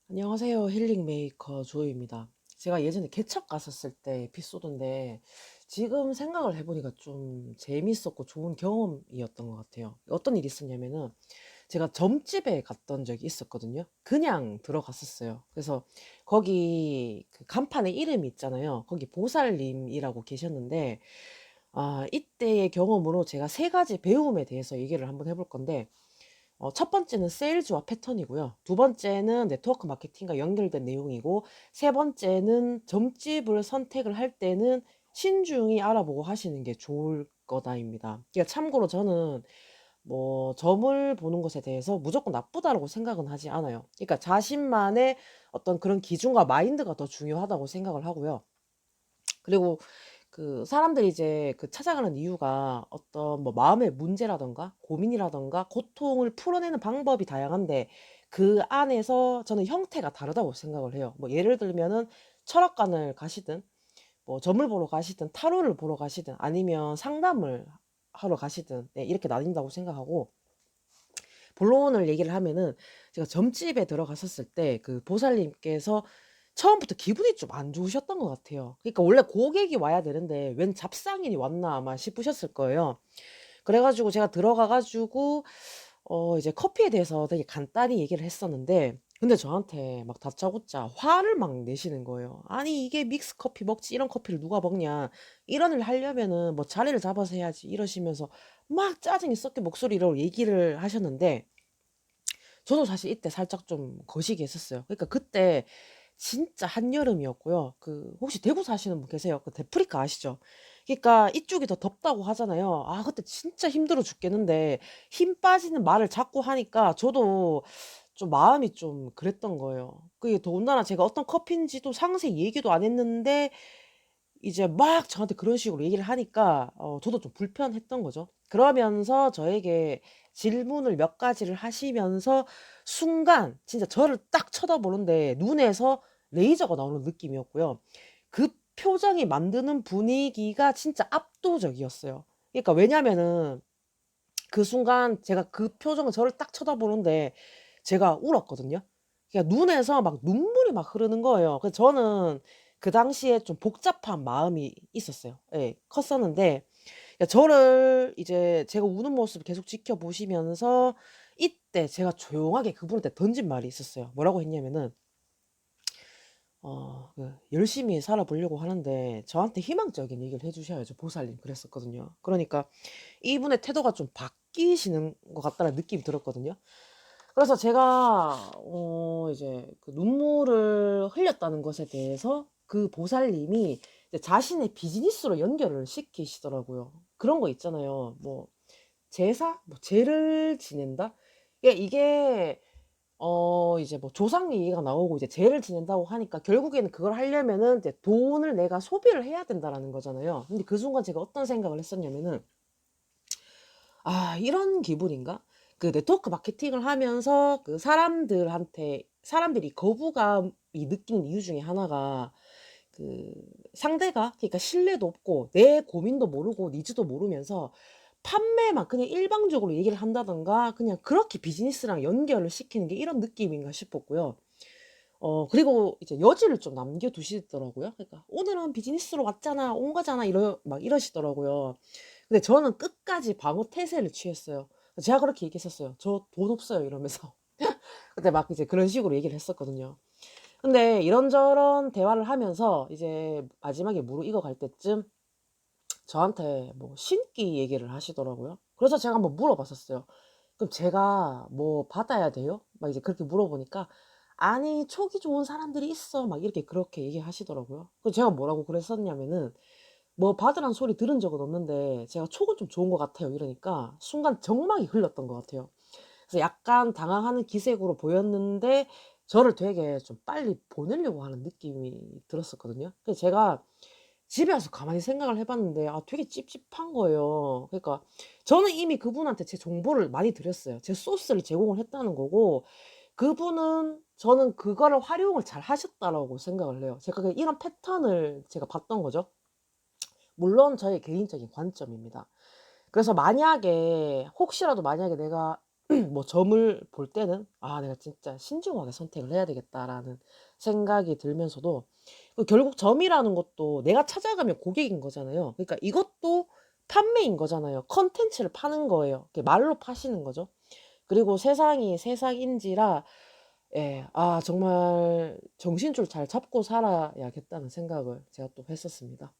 안녕하세요. 힐링 메이커 조이입니다. 제가 예전에 개척 갔었을 때 에피소드인데 지금 생각을 해보니까 좀 재밌었고 좋은 경험이었던 것 같아요. 어떤 일이 있었냐면은 제가 점집에 갔던 적이 있었거든요. 그냥 들어갔었어요. 그래서 거기 그 간판에 이름이 있잖아요. 거기 보살님이라고 계셨는데 이때의 경험으로 제가 세 가지 배움에 대해서 얘기를 한번 해볼 건데 첫 번째는 세일즈와 패턴이고요. 두 번째는 네트워크 마케팅과 연결된 내용이고, 세 번째는 점집을 선택을 할 때는 신중히 알아보고 하시는 게 좋을 거다입니다. 그러니까 참고로 저는 뭐 점을 보는 것에 대해서 무조건 나쁘다라고 생각은 하지 않아요. 그러니까 자신만의 어떤 그런 기준과 마인드가 더 중요하다고 생각을 하고요. 그리고 그 사람들이 이제 그 찾아가는 이유가 어떤 뭐 마음의 문제라든가 고민이라든가 고통을 풀어내는 방법이 다양한데 그 안에서 저는 형태가 다르다고 생각을 해요. 뭐 예를 들면은 철학관을 가시든 뭐 점을 보러 가시든 타로를 보러 가시든 아니면 상담을 하러 가시든 네, 이렇게 나뉜다고 생각하고, 본론을 얘기를 하면은 제가 점집에 들어갔었을 때 그 보살님께서 처음부터 기분이 좀 안 좋으셨던 것 같아요. 그러니까 원래 고객이 와야 되는데 '웬 잡상인이 왔나.' 아마 싶으셨을 거예요. 그래 가지고 제가 들어가 가지고 이제 커피에 대해서 되게 간단히 얘기를 했었는데, 근데 저한테 막 다짜고짜 화를 막 내시는 거예요. "아니 이게 믹스 커피 먹지 이런 커피를 누가 먹냐. 이런 일 하려면은 뭐 자리를 잡아서 해야지." 이러시면서 막 짜증이 섞인 목소리로 얘기를 하셨는데, 저도 사실 이때 살짝 좀 거시기했었어요. 그러니까 그때 진짜 한여름이었고요. 그 혹시 대구 사시는 분 계세요? 그 데프리카 아시죠? 그러니까 이쪽이 더 덥다고 하잖아요. 그때 진짜 힘들어 죽겠는데 힘 빠지는 말을 자꾸 하니까 저도 좀 마음이 좀 그랬던 거예요. 그게 더군다나 제가 어떤 커피인지도 상세히 얘기도 안 했는데 이제 막 저한테 그런 식으로 얘기를 하니까 저도 좀 불편했던 거죠. 그러면서 저에게 질문을 몇 가지를 하시면서 순간 진짜 저를 딱 쳐다보는데 눈에서 레이저가 나오는 느낌이었고요. 그 표정이 만드는 분위기가 진짜 압도적이었어요. 그러니까 왜냐면은 그 순간 제가 그 표정을 저를 딱 쳐다보는데 제가 울었거든요. 그러니까 눈에서 막 눈물이 막 흐르는 거예요. 그래서 저는 그 당시에 좀 복잡한 마음이 있었어요. 예. 컸었는데 저를 이제 제가 우는 모습을 계속 지켜보시면서 이때 제가 조용하게 그분한테 던진 말이 있었어요. 뭐라고 했냐면은 "열심히 살아보려고 하는데 저한테 희망적인 얘기를 해 주셔야죠, 보살님." 그랬었거든요. 그러니까 이분의 태도가 좀 바뀌시는 것 같다는 느낌이 들었거든요. 그래서 제가 이제 그 눈물을 흘렸다는 것에 대해서 그 보살님이 이제 자신의 비즈니스로 연결을 시키시더라고요. 그런 거 있잖아요. 뭐 제사? 뭐 제를 지낸다? 이게 이제 뭐 조상 얘기가 나오고 이제 제를 지낸다고 하니까 결국에는 그걸 하려면은 이제 '돈을 내가 소비를 해야 된다.'라는 거잖아요. 근데 그 순간 제가 어떤 생각을 했었냐면은 '아 이런 기분인가?' 그 네트워크 마케팅을 하면서 그 사람들이 거부감이 느끼는 이유 중에 하나가 그 상대가, 그러니까 신뢰도 없고 내 고민도 모르고 니즈도 모르면서 판매만 그냥 일방적으로 얘기를 한다든가 그냥 그렇게 비즈니스랑 연결을 시키는 게 이런 느낌인가 싶었고요. 그리고 이제 여지를 좀 남겨 두시더라고요. 그러니까 "오늘은 비즈니스로 왔잖아. 온 거잖아." 이러시더라고요. 근데 저는 끝까지 방어 태세를 취했어요. 제가 그렇게 얘기했었어요. "저 돈 없어요." 이러면서. 그때 막 이제 그런 식으로 얘기를 했었거든요. 근데 이런저런 대화를 하면서 이제 마지막에 무르익어 갈 때쯤 저한테 뭐 신기 얘기를 하시더라고요. 그래서 제가 한번 물어봤었어요. "그럼 제가 뭐 받아야 돼요?" 막 이제 그렇게 물어보니까 "아니 촉이 좋은 사람들이 있어." 막 이렇게 그렇게 얘기하시더라고요. 그래서 제가 뭐라고 그랬었냐면은 뭐 받으라는 소리 들은 적은 없는데 제가 "촉은 좀 좋은 것 같아요." 이러니까 순간 정막이 흘렀던 것 같아요. 그래서 약간 당황하는 기색으로 보였는데 저를 되게 좀 빨리 보내려고 하는 느낌이 들었었거든요. 그래서 제가 집에 와서 가만히 생각을 해 봤는데 되게 찝찝한 거예요. 그러니까 저는 이미 그분한테 제 정보를 많이 드렸어요. 제 소스를 제공을 했다는 거고, 그분은 저는 그거를 활용을 잘 하셨다라고 생각을 해요. 제가 이런 패턴을 제가 봤던 거죠. 물론 저의 개인적인 관점입니다. 그래서 만약에 혹시라도 만약에 내가 뭐 점을 볼 때는 '아 내가 진짜 신중하게 선택을 해야 되겠다.'라는 생각이 들면서도 결국 점이라는 것도 내가 찾아가면 고객인 거잖아요. 그러니까 이것도 판매인 거잖아요. 컨텐츠를 파는 거예요. 말로 파시는 거죠. 그리고 세상이 세상인지라 예 정말 정신줄 잘 잡고 살아야겠다는 생각을 제가 또 했었습니다.